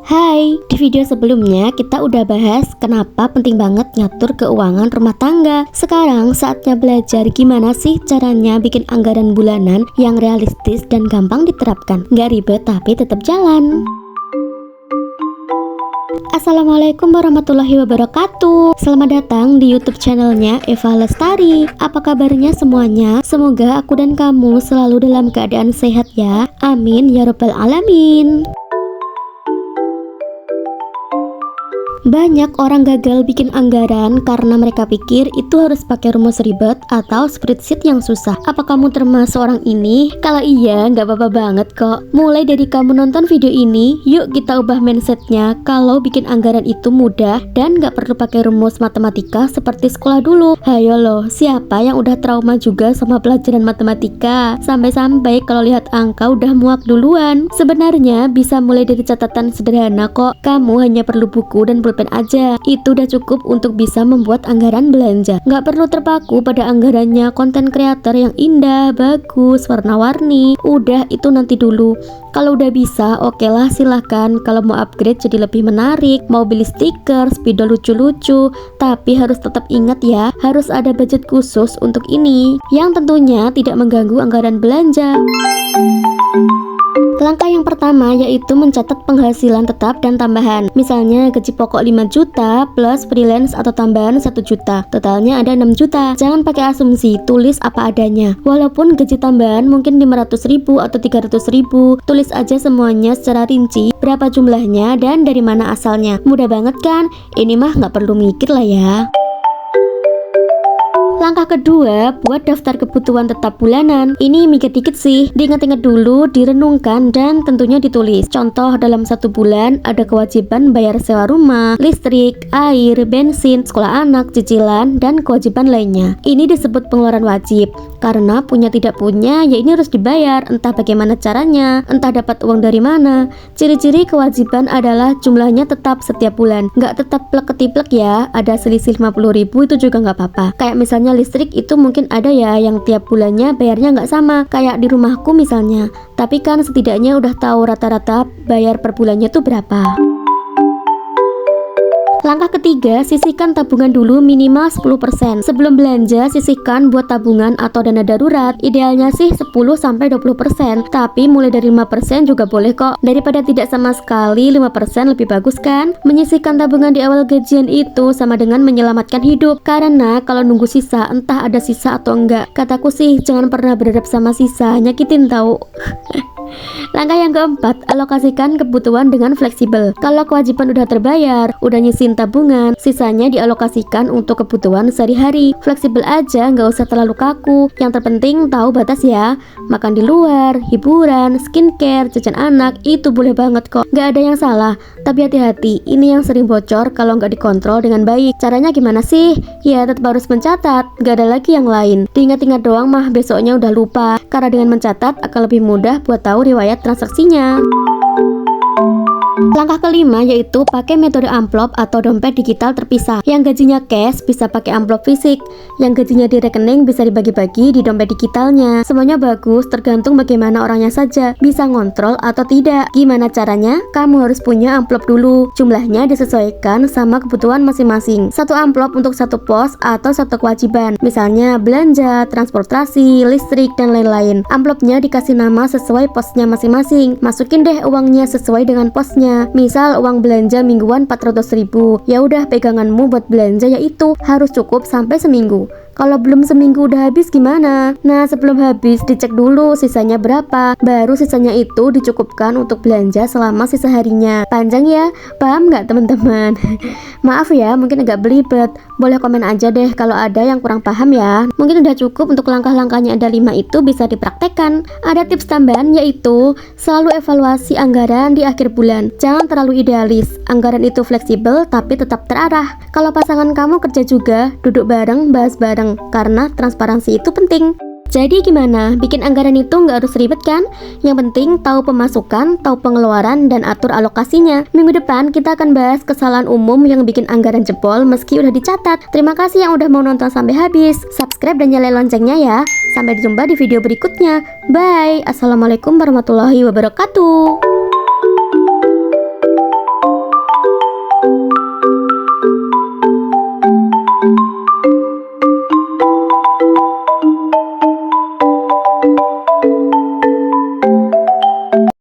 Hai, di video sebelumnya kita udah bahas kenapa penting banget ngatur keuangan rumah tangga. Sekarang saatnya belajar gimana sih caranya bikin anggaran bulanan yang realistis dan gampang diterapkan. Gak ribet tapi tetap jalan. Assalamualaikum warahmatullahi wabarakatuh. Selamat datang di YouTube channelnya Eva Lestari. Apa kabarnya semuanya? Semoga aku dan kamu selalu dalam keadaan sehat ya. Amin ya rabbal alamin. Banyak orang gagal bikin anggaran karena mereka pikir itu harus pakai rumus ribet atau spreadsheet yang susah. Apa kamu termasuk orang ini? Kalau iya, nggak apa-apa banget kok. Mulai dari kamu nonton video ini, yuk kita ubah mindsetnya kalau bikin anggaran itu mudah dan nggak perlu pakai rumus matematika seperti sekolah dulu. Hayo loh, siapa yang udah trauma juga sama pelajaran matematika? Sampai-sampai kalau lihat angka udah muak duluan. Sebenarnya bisa mulai dari catatan sederhana kok. Kamu hanya perlu buku dan pulpen aja, itu udah cukup untuk bisa membuat anggaran belanja. Nggak perlu terpaku pada anggarannya konten kreator yang indah, bagus, warna-warni. Udah, itu nanti dulu. Kalau udah bisa, oke lah silahkan. Kalau mau upgrade jadi lebih menarik, mau beli stiker, spidol lucu-lucu, tapi harus tetap ingat ya, harus ada budget khusus untuk ini, yang tentunya tidak mengganggu anggaran belanja. Langkah yang pertama yaitu mencatat penghasilan tetap dan tambahan. Misalnya gaji pokok 5 juta plus freelance atau tambahan 1 juta. Totalnya ada 6 juta. Jangan pakai asumsi, tulis apa adanya. Walaupun gaji tambahan mungkin 500.000 atau 300.000, tulis aja semuanya secara rinci, berapa jumlahnya dan dari mana asalnya. Mudah banget kan? Ini mah nggak perlu mikir lah ya. Langkah kedua, buat daftar kebutuhan tetap bulanan. Ini mikir dikit sih, diingat-ingat dulu, direnungkan, dan tentunya ditulis. Contoh, dalam 1 bulan ada kewajiban bayar sewa rumah, listrik, air, bensin, sekolah anak, cicilan, dan kewajiban lainnya. Ini disebut pengeluaran wajib, karena punya tidak punya, ya ini harus dibayar, entah bagaimana caranya, entah dapat uang dari mana. Ciri-ciri kewajiban adalah jumlahnya tetap setiap bulan, nggak tetap plek-ketiplek ya, ada selisih 50.000 itu juga nggak apa-apa. Kayak misalnya listrik itu mungkin ada ya yang tiap bulannya bayarnya nggak sama, kayak di rumahku misalnya. Tapi kan setidaknya udah tahu rata-rata bayar per bulannya tuh berapa. Langkah ketiga, sisihkan tabungan dulu minimal 10%. Sebelum belanja, sisihkan buat tabungan atau dana darurat. Idealnya sih 10-20%, tapi mulai dari 5% juga boleh kok. Daripada tidak sama sekali, 5% lebih bagus kan? Menyisihkan tabungan di awal gajian itu sama dengan menyelamatkan hidup. Karena kalau nunggu sisa, entah ada sisa atau enggak. Kataku sih, jangan pernah berharap sama sisa, nyakitin tahu. Langkah yang keempat, alokasikan kebutuhan dengan fleksibel. Kalau kewajiban udah terbayar, udah nyisin tabungan, sisanya dialokasikan untuk kebutuhan sehari-hari. Fleksibel aja, nggak usah terlalu kaku. Yang terpenting tahu batas ya. Makan di luar, hiburan, skincare, jajan anak, itu boleh banget kok. Nggak ada yang salah. Tapi hati-hati, ini yang sering bocor kalau nggak dikontrol dengan baik. Caranya gimana sih? Ya tetap harus mencatat, nggak ada lagi yang lain. Diingat-ingat doang mah besoknya udah lupa. Karena dengan mencatat akan lebih mudah buat tahu riwayat transaksinya. Langkah kelima yaitu pakai metode amplop atau dompet digital terpisah. Yang gajinya cash bisa pakai amplop fisik, yang gajinya di rekening bisa dibagi-bagi di dompet digitalnya. Semuanya bagus, tergantung bagaimana orangnya saja, bisa ngontrol atau tidak. Gimana caranya? Kamu harus punya amplop dulu. Jumlahnya disesuaikan sama kebutuhan masing-masing. Satu amplop untuk satu pos atau satu kewajiban. Misalnya belanja, transportasi, listrik, dan lain-lain. Amplopnya dikasih nama sesuai posnya masing-masing. Masukin deh uangnya sesuai dengan posnya. Misal uang belanja mingguan 400.000, ya udah peganganmu buat belanja yaitu harus cukup sampai seminggu. Kalau belum seminggu udah habis gimana? Nah, sebelum habis dicek dulu sisanya berapa, baru sisanya itu dicukupkan untuk belanja selama sisa harinya. Panjang ya? Paham nggak teman-teman? Maaf ya, mungkin agak belibet. Boleh komen aja deh kalau ada yang kurang paham ya. Mungkin udah cukup untuk langkah-langkahnya, ada 5 itu bisa dipraktekkan. Ada tips tambahan yaitu selalu evaluasi anggaran di akhir bulan. Jangan terlalu idealis. Anggaran itu fleksibel tapi tetap terarah. Kalau pasangan kamu kerja juga, duduk bareng, bahas bareng. Karena transparansi itu penting. Jadi gimana? Bikin anggaran itu nggak harus ribet kan? Yang penting tahu pemasukan, tahu pengeluaran, dan atur alokasinya. Minggu depan kita akan bahas kesalahan umum yang bikin anggaran jebol meski udah dicatat. Terima kasih yang udah mau nonton sampai habis. Subscribe dan nyalain loncengnya ya. Sampai jumpa di video berikutnya. Bye. Assalamualaikum warahmatullahi wabarakatuh.